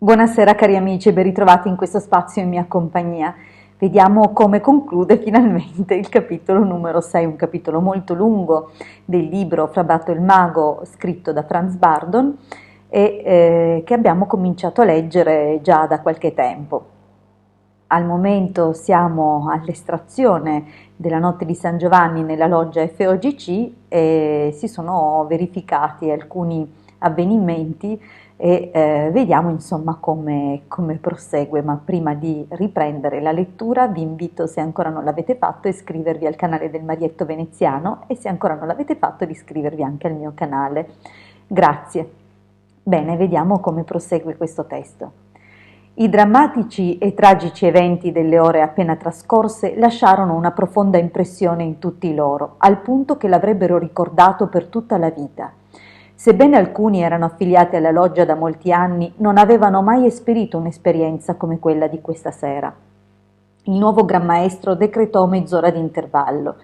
Buonasera cari amici e ben ritrovati in questo spazio in mia compagnia. Vediamo come conclude finalmente il capitolo numero 6, un capitolo molto lungo del libro Fra Batto e il Mago scritto da Franz Bardon e che abbiamo cominciato a leggere già da qualche tempo. Al momento siamo all'estrazione della notte di San Giovanni nella loggia FOGC e si sono verificati alcuni avvenimenti e vediamo insomma come prosegue, ma prima di riprendere la lettura vi invito, se ancora non l'avete fatto, a iscrivervi al canale del Marietto Veneziano e se ancora non l'avete fatto di iscrivervi anche al mio canale. Grazie. Bene, vediamo come prosegue questo testo. I drammatici e tragici eventi delle ore appena trascorse lasciarono una profonda impressione in tutti loro, al punto che l'avrebbero ricordato per tutta la vita. Sebbene alcuni erano affiliati alla loggia da molti anni, non avevano mai esperito un'esperienza come quella di questa sera. Il nuovo Gran Maestro decretò mezz'ora di intervallo.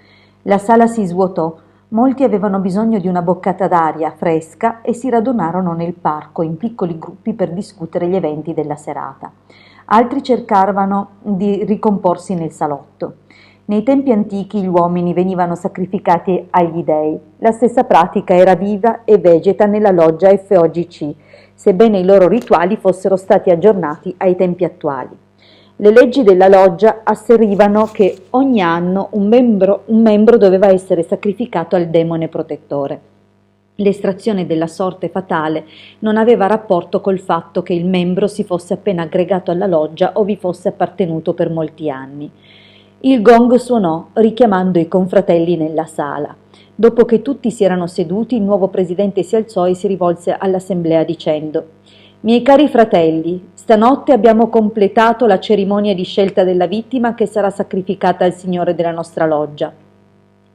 La sala si svuotò, molti avevano bisogno di una boccata d'aria fresca e si radunarono nel parco in piccoli gruppi per discutere gli eventi della serata. Altri cercavano di ricomporsi nel salotto. Nei tempi antichi gli uomini venivano sacrificati agli dei. La stessa pratica era viva e vegeta nella loggia FOGC, sebbene i loro rituali fossero stati aggiornati ai tempi attuali. Le leggi della loggia asserivano che ogni anno un membro doveva essere sacrificato al demone protettore. L'estrazione della sorte fatale non aveva rapporto col fatto che il membro si fosse appena aggregato alla loggia o vi fosse appartenuto per molti anni. Il gong suonò, richiamando i confratelli nella sala. Dopo che tutti si erano seduti, il nuovo presidente si alzò e si rivolse all'assemblea dicendo: «Miei cari fratelli, stanotte abbiamo completato la cerimonia di scelta della vittima che sarà sacrificata al Signore della nostra loggia.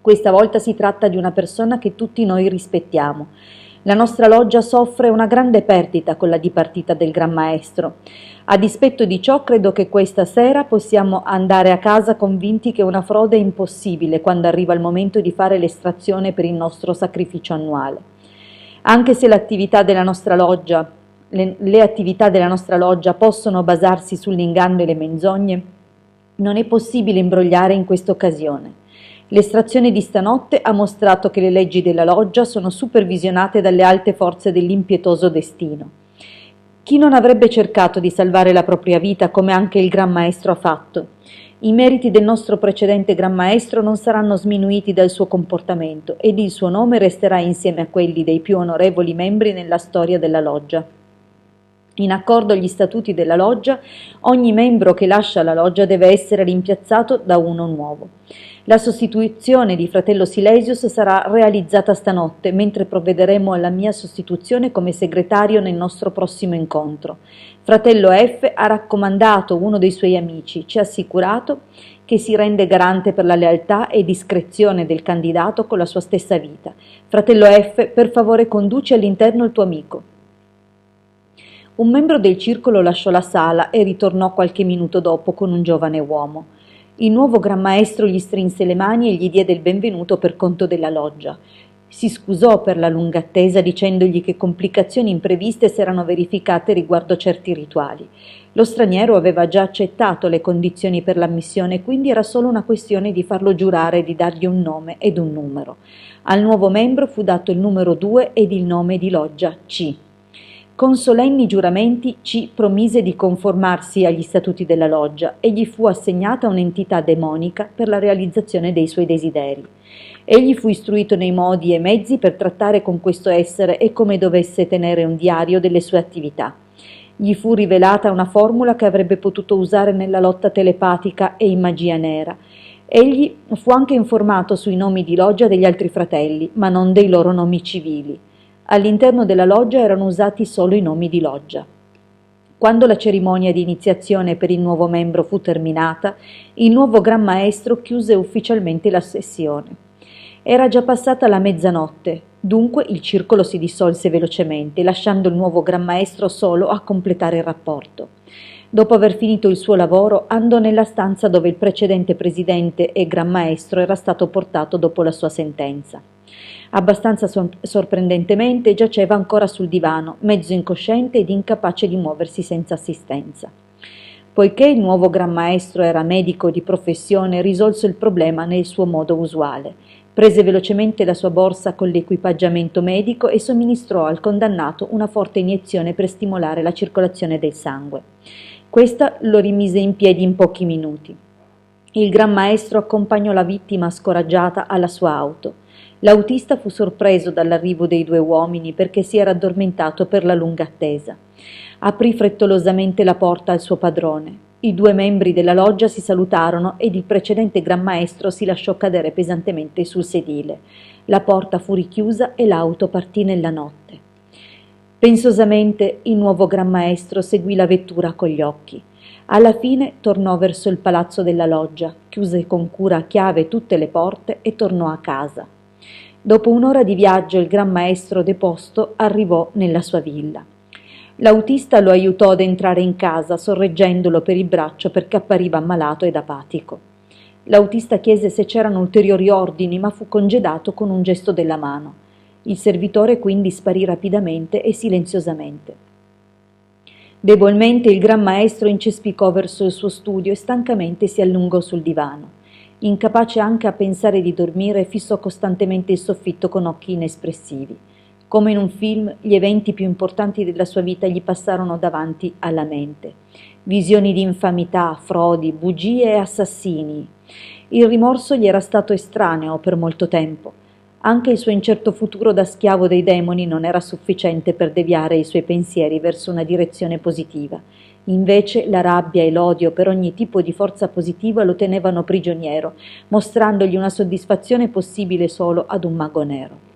Questa volta si tratta di una persona che tutti noi rispettiamo. La nostra loggia soffre una grande perdita con la dipartita del Gran Maestro. A dispetto di ciò, credo che questa sera possiamo andare a casa convinti che una frode è impossibile quando arriva il momento di fare l'estrazione per il nostro sacrificio annuale. Anche se le attività della nostra loggia possono basarsi sull'inganno e le menzogne, non è possibile imbrogliare in questa occasione. L'estrazione di stanotte ha mostrato che le leggi della loggia sono supervisionate dalle alte forze dell'impietoso destino. Chi non avrebbe cercato di salvare la propria vita come anche il Gran Maestro ha fatto? I meriti del nostro precedente Gran Maestro non saranno sminuiti dal suo comportamento ed il suo nome resterà insieme a quelli dei più onorevoli membri nella storia della loggia. In accordo agli statuti della loggia, ogni membro che lascia la loggia deve essere rimpiazzato da uno nuovo. La sostituzione di fratello Silesius sarà realizzata stanotte, mentre provvederemo alla mia sostituzione come segretario nel nostro prossimo incontro. Fratello F ha raccomandato uno dei suoi amici, ci ha assicurato che si rende garante per la lealtà e discrezione del candidato con la sua stessa vita. Fratello F, per favore conduci all'interno il tuo amico. Un membro del circolo lasciò la sala e ritornò qualche minuto dopo con un giovane uomo. Il nuovo Gran Maestro gli strinse le mani e gli diede il benvenuto per conto della loggia. Si scusò per la lunga attesa dicendogli che complicazioni impreviste si erano verificate riguardo certi rituali. Lo straniero aveva già accettato le condizioni per l'ammissione, quindi era solo una questione di farlo giurare e di dargli un nome ed un numero. Al nuovo membro fu dato il numero 2 ed il nome di loggia C. Con solenni giuramenti C promise di conformarsi agli statuti della loggia e gli fu assegnata un'entità demonica per la realizzazione dei suoi desideri. Egli fu istruito nei modi e mezzi per trattare con questo essere e come dovesse tenere un diario delle sue attività. Gli fu rivelata una formula che avrebbe potuto usare nella lotta telepatica e in magia nera. Egli fu anche informato sui nomi di loggia degli altri fratelli, ma non dei loro nomi civili. All'interno della loggia erano usati solo i nomi di loggia. Quando la cerimonia di iniziazione per il nuovo membro fu terminata, il nuovo Gran Maestro chiuse ufficialmente la sessione. Era già passata la mezzanotte, dunque il circolo si dissolse velocemente, lasciando il nuovo Gran Maestro solo a completare il rapporto. Dopo aver finito il suo lavoro, andò nella stanza dove il precedente presidente e Gran Maestro era stato portato dopo la sua sentenza. Abbastanza sorprendentemente giaceva ancora sul divano, mezzo incosciente ed incapace di muoversi senza assistenza. Poiché il nuovo Gran Maestro era medico di professione, risolse il problema nel suo modo usuale. Prese velocemente la sua borsa con l'equipaggiamento medico e somministrò al condannato una forte iniezione per stimolare la circolazione del sangue. Questa lo rimise in piedi in pochi minuti. Il Gran Maestro accompagnò la vittima scoraggiata alla sua auto. L'autista fu sorpreso dall'arrivo dei due uomini perché si era addormentato per la lunga attesa. Aprì frettolosamente la porta al suo padrone. I due membri della loggia si salutarono ed il precedente Gran Maestro si lasciò cadere pesantemente sul sedile. La porta fu richiusa e l'auto partì nella notte. Pensosamente il nuovo Gran Maestro seguì la vettura con gli occhi. Alla fine tornò verso il palazzo della loggia, chiuse con cura a chiave tutte le porte e tornò a casa. Dopo un'ora di viaggio il Gran Maestro deposto arrivò nella sua villa. L'autista lo aiutò ad entrare in casa, sorreggendolo per il braccio perché appariva ammalato ed apatico. L'autista chiese se c'erano ulteriori ordini, ma fu congedato con un gesto della mano. Il servitore quindi sparì rapidamente e silenziosamente. Debolmente il Gran Maestro incespicò verso il suo studio e stancamente si allungò sul divano. Incapace anche a pensare di dormire, fissò costantemente il soffitto con occhi inespressivi. Come in un film, gli eventi più importanti della sua vita gli passarono davanti alla mente. Visioni di infamità, frodi, bugie e assassini. Il rimorso gli era stato estraneo per molto tempo. Anche il suo incerto futuro da schiavo dei demoni non era sufficiente per deviare i suoi pensieri verso una direzione positiva. Invece la rabbia e l'odio per ogni tipo di forza positiva lo tenevano prigioniero, mostrandogli una soddisfazione possibile solo ad un mago nero.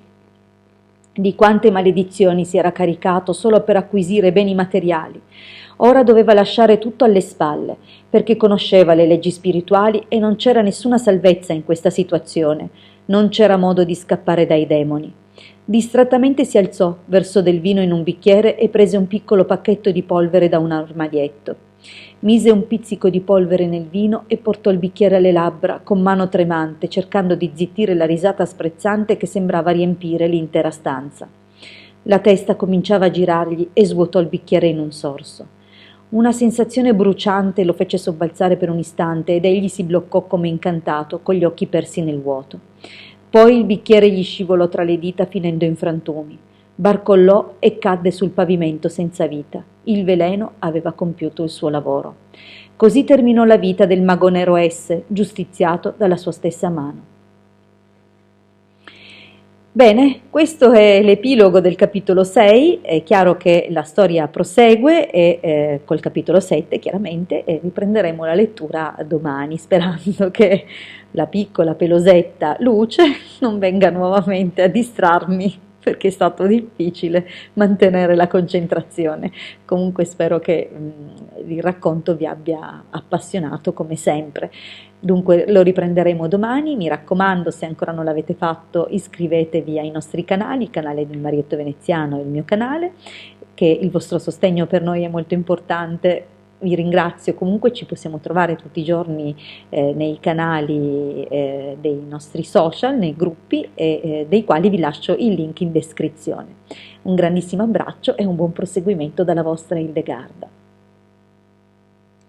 Di quante maledizioni si era caricato solo per acquisire beni materiali. Ora doveva lasciare tutto alle spalle, perché conosceva le leggi spirituali e non c'era nessuna salvezza in questa situazione. Non c'era modo di scappare dai demoni. Distrattamente si alzò, versò del vino in un bicchiere e prese un piccolo pacchetto di polvere da un armadietto. Mise un pizzico di polvere nel vino e portò il bicchiere alle labbra con mano tremante, cercando di zittire la risata sprezzante che sembrava riempire l'intera stanza. La testa cominciava a girargli e svuotò il bicchiere in un sorso. Una sensazione bruciante lo fece sobbalzare per un istante ed egli si bloccò come incantato, con gli occhi persi nel vuoto. Poi il bicchiere gli scivolò tra le dita finendo in frantumi. Barcollò e cadde sul pavimento senza vita. Il veleno aveva compiuto il suo lavoro. Così terminò la vita del mago nero S, giustiziato dalla sua stessa mano. Bene, questo è l'epilogo del capitolo 6, è chiaro che la storia prosegue e col capitolo 7 chiaramente riprenderemo la lettura domani, sperando che la piccola pelosetta Luce non venga nuovamente a distrarmi, perché è stato difficile mantenere la concentrazione. Comunque spero che il racconto vi abbia appassionato come sempre. Dunque lo riprenderemo domani, mi raccomando, se ancora non l'avete fatto iscrivetevi ai nostri canali, il canale del Marietto Veneziano e il mio canale, che il vostro sostegno per noi è molto importante. Vi ringrazio, comunque ci possiamo trovare tutti i giorni nei canali dei nostri social, nei gruppi dei quali vi lascio il link in descrizione. Un grandissimo abbraccio e un buon proseguimento dalla vostra Hildegarda.